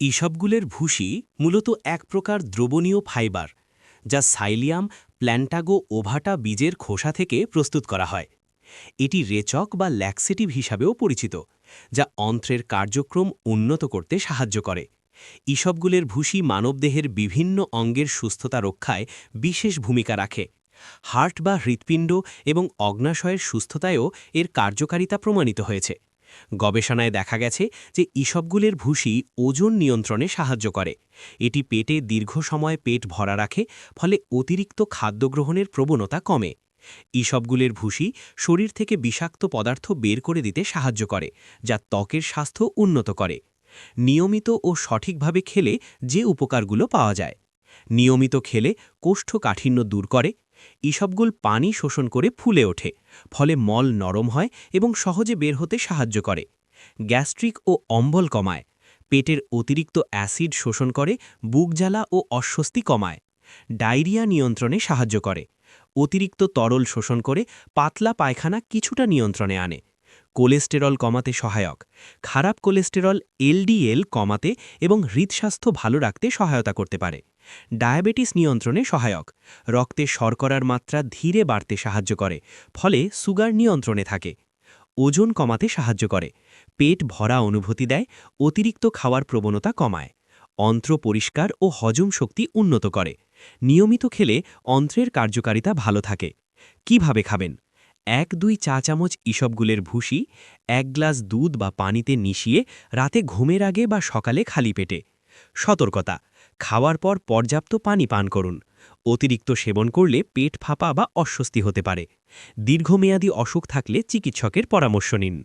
ইসবগুলের ভুসি মূলত এক প্রকার দ্রবণীয় ফাইবার যা সাইলিয়াম প্ল্যান্টাগো ওভাটা বীজের খোসা থেকে প্রস্তুত করা হয়। এটি রেচক বা ল্যাক্সেটিভ হিসাবেও পরিচিত, যা অন্ত্রের কার্যক্রম উন্নত করতে সাহায্য করে। ইসবগুলের ভুসি মানবদেহের বিভিন্ন অঙ্গের সুস্থতা রক্ষায় বিশেষ ভূমিকা রাখে। হার্ট বা হৃৎপিণ্ড এবং অগ্নাশয়ের সুস্থতায়ও এর কার্যকারিতা প্রমাণিত হয়েছে। গবেষণায় দেখা গেছে যে ইসবগুলের ভুসি ওজন নিয়ন্ত্রণে সাহায্য করে। এটি পেটে দীর্ঘ সময় পেট ভরা রাখে, ফলে অতিরিক্ত খাদ্য গ্রহণের প্রবণতা কমে। ইসবগুলের ভুসি শরীর থেকে বিষাক্ত পদার্থ বের করে দিতে সাহায্য করে, যা ত্বকের স্বাস্থ্য উন্নত করে। নিয়মিত ও সঠিকভাবে খেলে যে উপকারগুলো পাওয়া যায়: নিয়মিত খেলে কোষ্ঠকাঠিন্য দূর করে। ইসবগুল পানি শোষণ করে ফুলে ওঠে, ফলে মল নরম হয় এবং সহজে বের হতে সাহায্য করে। গ্যাস্ট্রিক ও অম্বল কমায়। পেটের অতিরিক্ত অ্যাসিড শোষণ করে বুক জ্বালা ও অস্বস্তি কমায়। ডায়রিয়া নিয়ন্ত্রণে সাহায্য করে। অতিরিক্ত তরল শোষণ করে পাতলা পায়খানা কিছুটা নিয়ন্ত্রণে আনে। কোলেস্টেরল কমাতে সহায়ক। খারাপ কোলেস্টেরল এলডিএল কমাতে এবং হৃদস্বাস্থ্য ভালো রাখতে সহায়তা করতে পারে। ডায়াবেটিস নিয়ন্ত্রণে সহায়ক। রক্তে শর্করার মাত্রা ধীরে বাড়তে সাহায্য করে, ফলে সুগার নিয়ন্ত্রণে থাকে। ওজন কমাতে সাহায্য করে। পেট ভরা অনুভূতি দেয়, অতিরিক্ত খাওয়ার প্রবণতা কমায়। অন্ত্র পরিষ্কার ও হজম শক্তি উন্নত করে। নিয়মিত খেলে অন্ত্রের কার্যকারিতা ভালো থাকে। কিভাবে খাবেন? ১-২ চা চামচ ইসবগুলের ভুসি ১ গ্লাস দুধ বা পানিতে মিশিয়ে রাতে ঘুমের আগে বা সকালে খালি পেটে। সতর্কতা: খাওয়ার পর পর্যাপ্ত পানি পান করুন। অতিরিক্ত সেবন করলে পেট ফাঁপা বা অস্বস্তি হতে পারে। দীর্ঘমেয়াদী অসুখ থাকলে চিকিৎসকের পরামর্শ নিন।